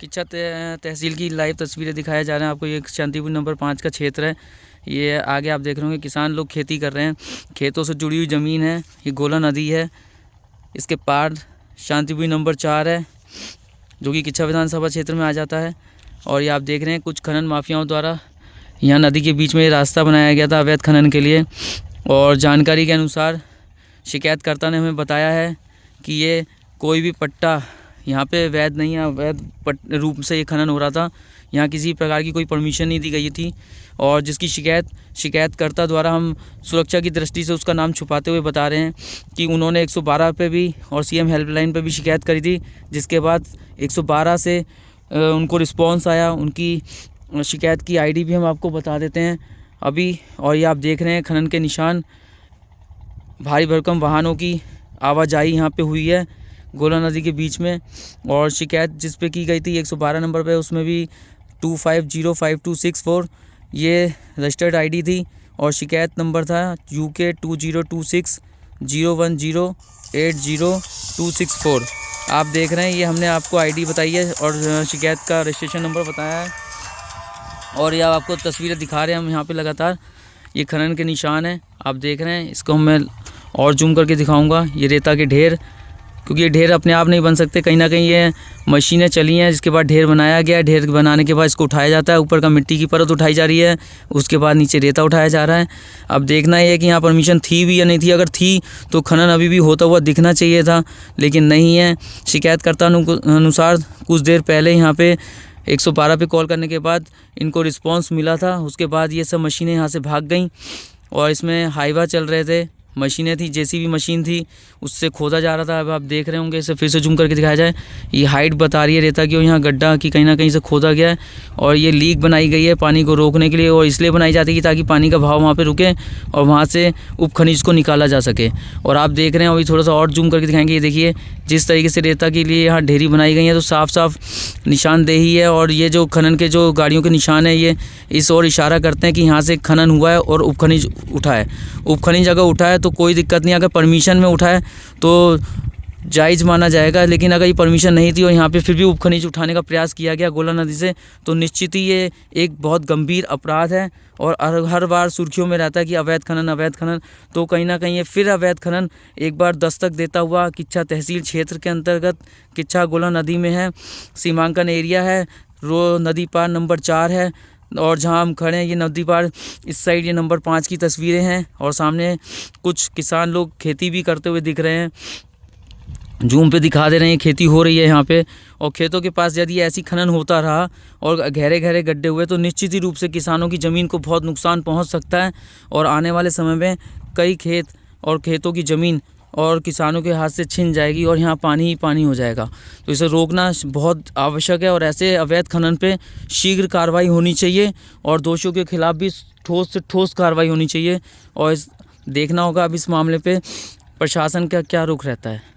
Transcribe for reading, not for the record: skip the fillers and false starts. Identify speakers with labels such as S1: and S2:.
S1: किच्छा तहसील की लाइव तस्वीरें दिखाया जा रहा है आपको। ये शांतिपुर नंबर 5 का क्षेत्र है। ये आगे आप देख रहे होंगे किसान लोग खेती कर रहे हैं, खेतों से जुड़ी हुई ज़मीन है। ये गोला नदी है, इसके पार शांतिपुर नंबर 4 है जो कि किच्छा विधानसभा क्षेत्र में आ जाता है। और ये आप देख रहे हैं कुछ खनन माफियाओं द्वारा यहाँ नदी के बीच में ये रास्ता बनाया गया था अवैध खनन के लिए। और जानकारी के अनुसार शिकायतकर्ता ने हमें बताया है कि ये कोई भी पट्टा यहाँ पे वैध नहीं है, अवैध रूप से ये खनन हो रहा था। यहाँ किसी प्रकार की कोई परमिशन नहीं दी गई थी। और जिसकी शिकायतकर्ता द्वारा हम सुरक्षा की दृष्टि से उसका नाम छुपाते हुए बता रहे हैं कि उन्होंने 112 पे भी और सीएम हेल्पलाइन पे भी शिकायत करी थी, जिसके बाद 112 से उनको रिस्पॉन्स आया। उनकी शिकायत की आईडी भी हम आपको बता देते हैं अभी। और ये आप देख रहे हैं खनन के निशान, भारी भरकम वाहनों की आवाजाही यहाँ पे हुई है गोला नदी के बीच में। और शिकायत जिस पे की गई थी 112 नंबर पे, उसमें भी 250526 ये रजिस्टर्ड आईडी थी। और शिकायत नंबर था UK 202601080264। आप देख रहे हैं ये हमने आपको आईडी बताई है और शिकायत का रजिस्ट्रेशन नंबर बताया है। और ये आपको तस्वीरें दिखा रहे हैं हम यहाँ पे लगातार। ये खनन के निशान है, आप देख रहे हैं। इसको मैं और जूम करके दिखाऊंगा। ये रेता के ढेर, क्योंकि ये ढेर अपने आप नहीं बन सकते, कहीं ना कहीं ये मशीनें चली हैं जिसके बाद ढेर बनाया गया है। ढेर बनाने के बाद इसको उठाया जाता है, ऊपर का मिट्टी की परत उठाई जा रही है, उसके बाद नीचे रेता उठाया जा रहा है। अब देखना ये है कि यहाँ परमिशन थी भी या नहीं थी। अगर थी तो खनन अभी भी होता हुआ दिखना चाहिए था, लेकिन नहीं है। शिकायतकर्ता अनुसार कुछ देर पहले यहाँ पे 112 पे कॉल करने के बाद इनको रिस्पॉन्स मिला था। उसके बाद ये सब मशीनें यहाँ से भाग गईं और इसमें हाईवा चल रहे थे, मशीनें थी, JCB मशीन थी, उससे खोदा जा रहा था। अब आप देख रहे होंगे, इसे फिर से जूम करके दिखाया जाए। ये हाइट बता रही है रेता की, और यहाँ गड्ढा की कहीं ना कहीं से खोदा गया है। और ये लीक बनाई गई है पानी को रोकने के लिए, और इसलिए बनाई जाती है ताकि पानी का बहाव वहाँ पे रुके और वहाँ से उपखनिज को निकाला जा सके। और आप देख रहे हैं, अभी थोड़ा सा और जूम करके दिखाएंगे। ये देखिए जिस तरीके से रेता के लिए यहाँ ढेरी बनाई गई है, तो साफ साफ निशानदेही है। और ये जो खनन के जो गाड़ियों के निशान है, ये इस ओर इशारा करते हैं कि यहाँ से खनन हुआ है और उपखनिज उठा है। उपखनिज अगर उठा है तो कोई दिक्कत नहीं, अगर परमिशन में उठा है तो जायज़ माना जाएगा। लेकिन अगर ये परमिशन नहीं थी और यहाँ पे फिर भी उपखनिज उठाने का प्रयास किया गया गोला नदी से, तो निश्चित ही ये एक बहुत गंभीर अपराध है। और हर बार सुर्खियों में रहता है कि अवैध खनन। तो कहीं ना कहीं ये फिर अवैध खनन एक बार दस्तक देता हुआ किच्छा तहसील क्षेत्र के अंतर्गत किच्छा गोला नदी में है। सीमांकन एरिया है, रो नदी पार नंबर 4 है। और जहां हम खड़े हैं ये नदी पार इस साइड ये नंबर 5 की तस्वीरें हैं। और सामने कुछ किसान लोग खेती भी करते हुए दिख रहे हैं, जूम पे दिखा दे रहे हैं। खेती हो रही है यहाँ पे, और खेतों के पास यदि ऐसी खनन होता रहा और गहरे गहरे गड्ढे हुए तो निश्चित ही रूप से किसानों की ज़मीन को बहुत नुकसान पहुँच सकता है। और आने वाले समय में कई खेत और खेतों की ज़मीन और किसानों के हाथ से छिन जाएगी और यहाँ पानी ही पानी हो जाएगा। तो इसे रोकना बहुत आवश्यक है, और ऐसे अवैध खनन पे शीघ्र कार्रवाई होनी चाहिए और दोषियों के खिलाफ भी ठोस से ठोस कार्रवाई होनी चाहिए। और देखना होगा अब इस मामले पे प्रशासन का क्या रुख रहता है।